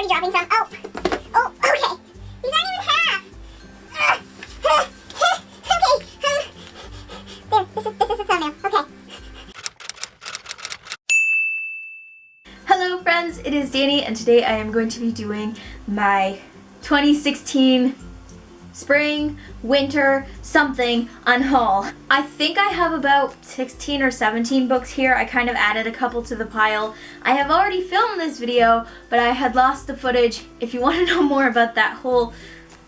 already dropping some. Oh, okay. These aren't even half. Okay, this is the thumbnail. Okay. Hello friends, it is Danny and today I am going to be doing my 2016 spring, winter, something unhaul. I think I have about 16 or 17 books here. I kind of added a couple to the pile. I have already filmed this video, but I had lost the footage. If you want to know more about that whole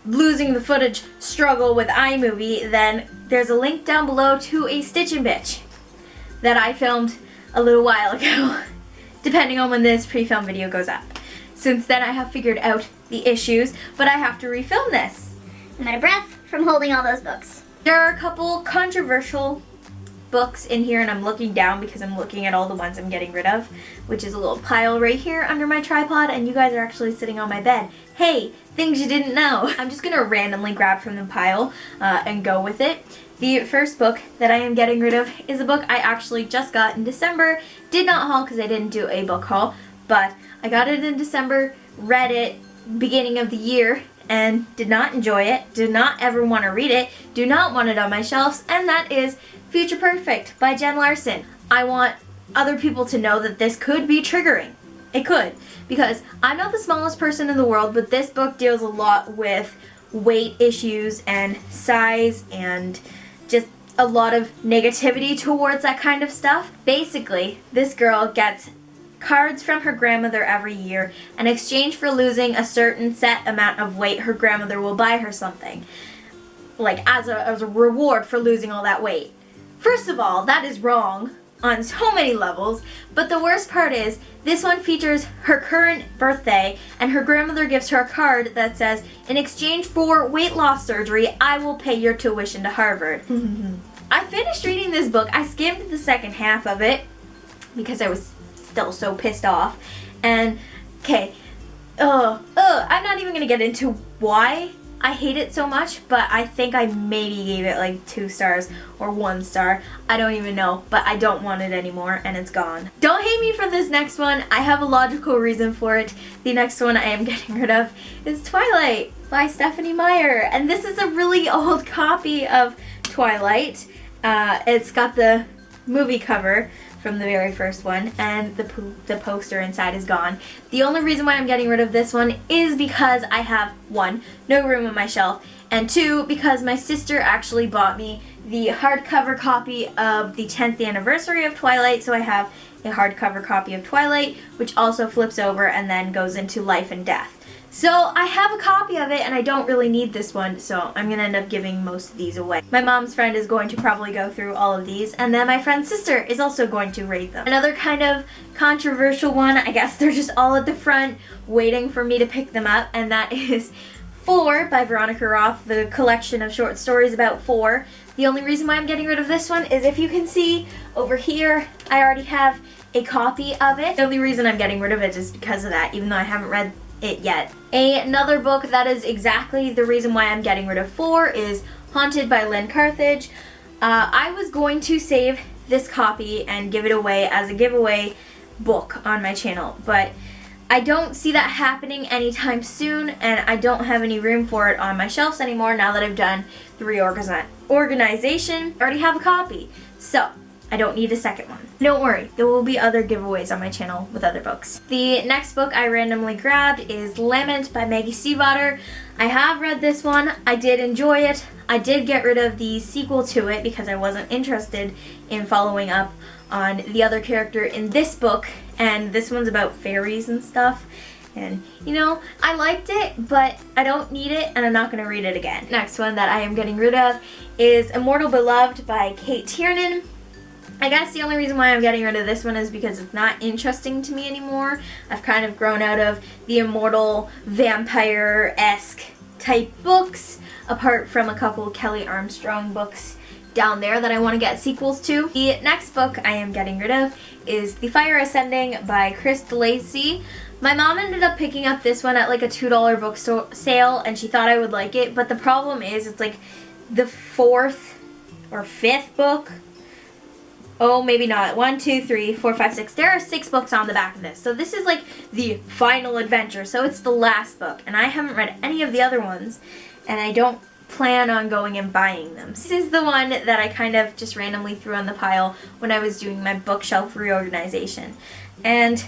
losing the footage struggle with iMovie, then there's a link down below to a Stitch and Bitch that I filmed a little while ago, depending on when this pre-film video goes up. Since then I have figured out the issues, but I have to refilm this. I'm out of breath from holding all those books. There are a couple controversial books in here, and I'm looking down because I'm looking at all the ones I'm getting rid of, which is a little pile right here under my tripod, and you guys are actually sitting on my bed. Hey, things you didn't know. I'm just gonna randomly grab from the pile and go with it. The first book that I am getting rid of is a book I actually just got in December. Did not haul because I didn't do a book haul, but I got it in December, read it beginning of the year, and did not enjoy it, did not ever want to read it, do not want it on my shelves, and that is Future Perfect by Jen Larson. I want other people to know that this could be triggering. It could, because I'm not the smallest person in the world, but this book deals a lot with weight issues and size and just a lot of negativity towards that kind of stuff. Basically, this girl gets cards from her grandmother every year. In exchange for losing a certain set amount of weight, her grandmother will buy her something, like as a reward for losing all that weight. First of all, that is wrong on so many levels, but the worst part is this one features her current birthday, and her grandmother gives her a card that says, in exchange for weight loss surgery, I will pay your tuition to Harvard. I finished reading this book. I skimmed the second half of it because I was still so pissed off. And okay, I'm not even gonna get into why I hate it so much, but I think I maybe gave it like 2 stars or 1 star. I don't even know, but I don't want it anymore and it's gone. Don't hate me for this next one. I have a logical reason for it. The next one I am getting rid of is Twilight by Stephanie Meyer, and this is a really old copy of Twilight. It's got the movie cover from the very first one, and the poster inside is gone. The only reason why I'm getting rid of this one is because I have, 1, no room on my shelf, and 2, because my sister actually bought me the hardcover copy of the 10th anniversary of Twilight, so I have a hardcover copy of Twilight, which also flips over and then goes into Life and Death. So I have a copy of it, and I don't really need this one, so I'm gonna end up giving most of these away. My mom's friend is going to probably go through all of these, and then my friend's sister is also going to read them. Another kind of controversial one, I guess they're just all at the front waiting for me to pick them up, and that is 4 by Veronica Roth, the collection of short stories about 4. The only reason why I'm getting rid of this one is, if you can see over here, I already have a copy of it. The only reason I'm getting rid of it is because of that, even though I haven't read it yet. Another book that is exactly the reason why I'm getting rid of 4 is Haunted by Lynn Carthage. I was going to save this copy and give it away as a giveaway book on my channel, but I don't see that happening anytime soon, and I don't have any room for it on my shelves anymore now that I've done the reorganization. I already have a copy, so I don't need a second one. Don't worry, there will be other giveaways on my channel with other books. The next book I randomly grabbed is Lament by Maggie Stiefvater. I have read this one. I did enjoy it. I did get rid of the sequel to it because I wasn't interested in following up on the other character in this book, and this one's about fairies and stuff. And, you know, I liked it, but I don't need it, and I'm not going to read it again. Next one that I am getting rid of is Immortal Beloved by Kate Tiernan. I guess the only reason why I'm getting rid of this one is because it's not interesting to me anymore. I've kind of grown out of the immortal vampire-esque type books, apart from a couple Kelly Armstrong books down there that I want to get sequels to. The next book I am getting rid of is The Fire Ascending by Chris DeLacy. My mom ended up picking up this one at like a $2 bookstore sale, and she thought I would like it, but the problem is it's like the 4th or 5th book Oh, maybe not. 1, 2, 3, 4, 5, 6. There are 6 books on the back of this. So this is like the final adventure. So it's the last book. And I haven't read any of the other ones. And I don't plan on going and buying them. This is the one that I kind of just randomly threw on the pile when I was doing my bookshelf reorganization. And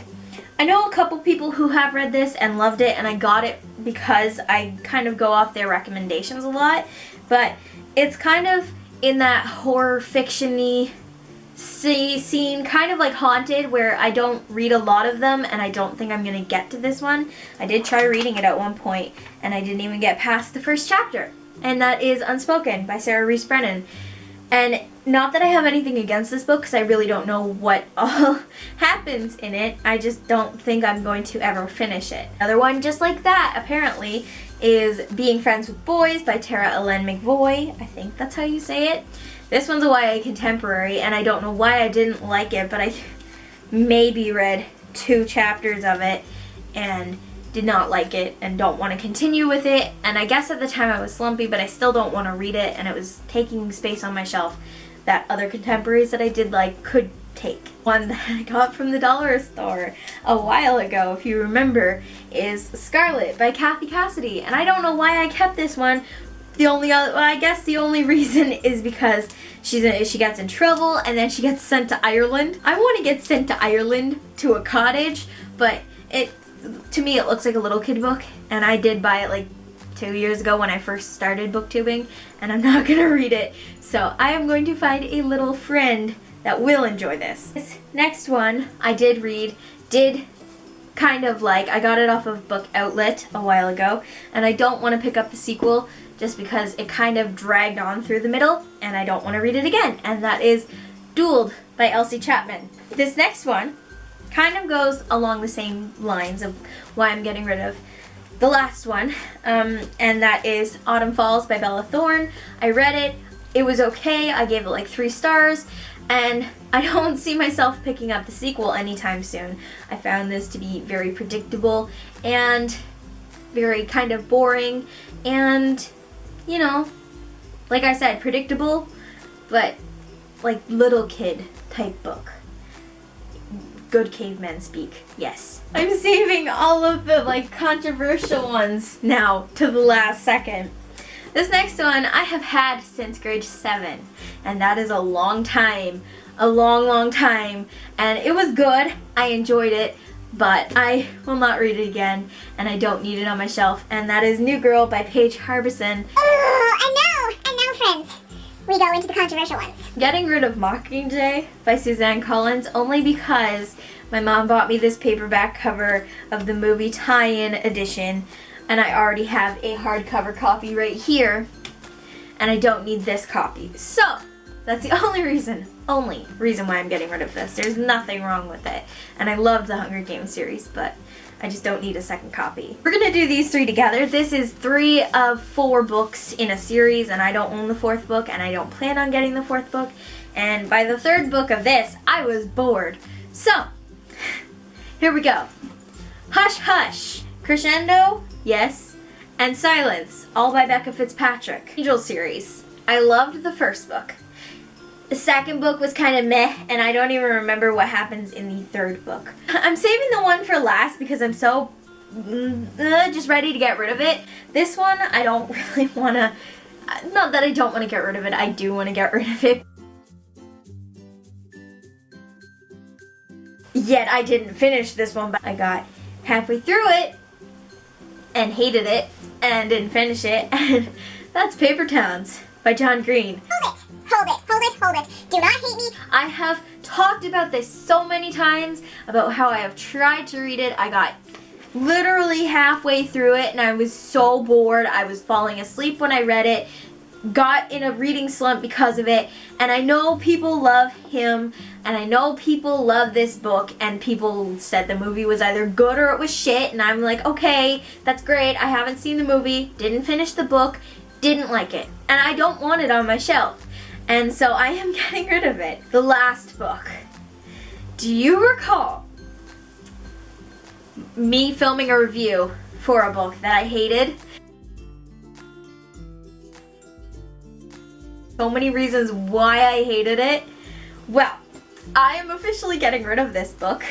I know a couple people who have read this and loved it, and I got it because I kind of go off their recommendations a lot. But it's kind of in that horror fiction-y scene, kind of like Haunted, where I don't read a lot of them and I don't think I'm going to get to this one. I did try reading it at one point and I didn't even get past the first chapter. And that is Unspoken by Sarah Reese Brennan. And not that I have anything against this book, because I really don't know what all happens in it. I just don't think I'm going to ever finish it. Another one just like that, apparently, is Being Friends with Boys by Tara Ellen McVoy. I think that's how you say it. This one's a YA contemporary, and I don't know why I didn't like it, but I maybe read 2 chapters of it and did not like it and don't want to continue with it. And I guess at the time I was slumpy, but I still don't want to read it, and it was taking space on my shelf that other contemporaries that I did like could take. One that I got from the dollar store a while ago, if you remember, is Scarlet by Kathy Cassidy. And I don't know why I kept this one. I guess the only reason is because she gets in trouble and then she gets sent to Ireland. I want to get sent to Ireland to a cottage, but to me it looks like a little kid book, and I did buy it like 2 years ago when I first started booktubing, and I'm not gonna read it. So I am going to find a little friend that will enjoy this. This next one I did read, kind of like, I got it off of Book Outlet a while ago, and I don't want to pick up the sequel just because it kind of dragged on through the middle and I don't want to read it again, and that is Dueled by Elsie Chapman. This next one kind of goes along the same lines of why I'm getting rid of the last one, and that is Autumn Falls by Bella Thorne. I read it. It was okay. I gave it like 3 stars, and I don't see myself picking up the sequel anytime soon. I found this to be very predictable and very kind of boring, and you know, like I said, predictable, but like little kid type book. Good caveman speak, yes. I'm saving all of the like controversial ones now to the last second. This next one I have had since grade 7, and that is a long time, a long time, and it was good. I enjoyed it, but I will not read it again, and I don't need it on my shelf, and that is New Girl by Paige Harbison. Oh, and now, friends, we go into the controversial ones. Getting rid of Mockingjay by Suzanne Collins, only because my mom bought me this paperback cover of the movie tie-in edition, and I already have a hardcover copy right here, and I don't need this copy. So that's the only reason why I'm getting rid of this. There's nothing wrong with it, and I love the Hunger Games series, but I just don't need a second copy. We're gonna do these 3 together. This is 3 of 4 books in a series, and I don't own the 4th book, and I don't plan on getting the 4th book, and by the 3rd book of this, I was bored. So, here we go. Hush Hush, Crescendo, yes, and Silence, all by Becca Fitzpatrick. Angel series. I loved the 1st book. The 2nd book was kind of meh, and I don't even remember what happens in the 3rd book. I'm saving the one for last because I'm so just ready to get rid of it. This one, I don't really want to, not that I don't want to get rid of it, I do want to get rid of it. Yet I didn't finish this one, but I got halfway through it and hated it and didn't finish it, and that's Paper Towns by John Green. Hold it. Do not hate me. I have talked about this so many times, about how I have tried to read it. I got literally halfway through it and I was so bored. I was falling asleep when I read it, got in a reading slump because of it, and I know people love him, and I know people love this book, and people said the movie was either good or it was shit, and I'm like, okay, that's great. I haven't seen the movie, didn't finish the book, didn't like it, and I don't want it on my shelf. And so I am getting rid of it. The last book. Do you recall me filming a review for a book that I hated? So many reasons why I hated it. Well, I am officially getting rid of this book,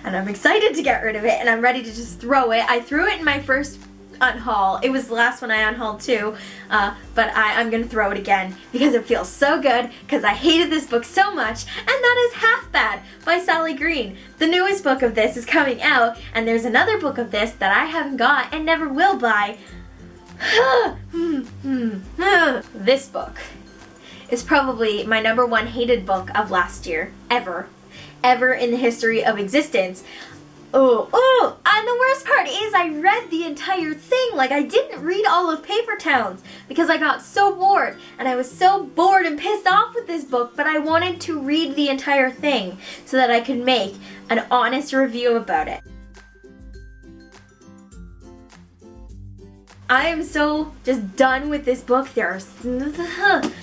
and I'm excited to get rid of it, and I'm ready to just throw it. I threw it in my first unhaul. It was the last one I unhauled too, but I'm gonna throw it again because it feels so good, because I hated this book so much. And that is Half Bad by Sally Green. The newest book of this is coming out, and there's another book of this that I haven't got and never will buy. This book is probably my #1 hated book of last year, ever in the history of existence. And the worst part is I read the entire thing. Like, I didn't read all of Paper Towns because I got so bored, and I was so bored and pissed off with this book, but I wanted to read the entire thing so that I could make an honest review about it. I am so just done with this book. There are 300 and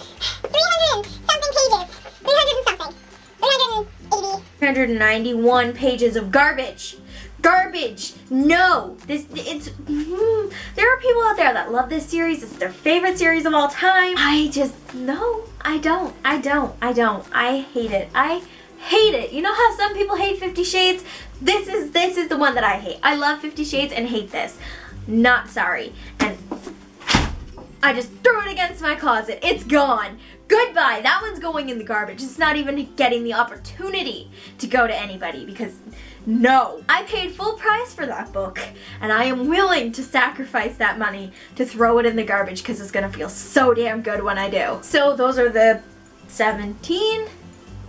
something pages. 300 and something. 380. 391 pages of garbage. Garbage! No! There are people out there that love this series. It's their favorite series of all time. No, I don't. I hate it. I hate it. You know how some people hate 50 Shades? This is the one that I hate. I love 50 Shades and hate this. Not sorry. And I just threw it against my closet. It's gone. Goodbye. That one's going in the garbage. It's not even getting the opportunity to go to anybody because no. I paid full price for that book, and I am willing to sacrifice that money to throw it in the garbage because it's going to feel so damn good when I do. So those are the 17,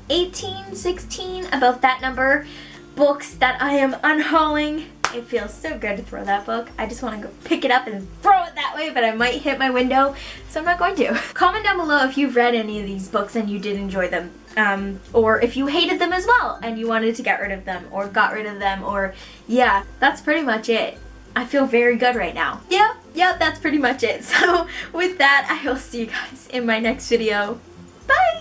18, 16, about that number, books that I am unhauling. It feels so good to throw that book. I just want to go pick it up and throw it that way, but I might hit my window, so I'm not going to. Comment down below if you've read any of these books and you did enjoy them, or if you hated them as well and you wanted to get rid of them, or got rid of them, or yeah, that's pretty much it. I feel very good right now. Yep, that's pretty much it. So with that, I will see you guys in my next video. Bye!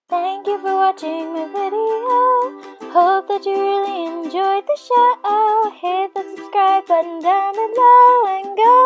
Thank you for watching my video. Hope that you really enjoyed the show. Hit that subscribe button down below and go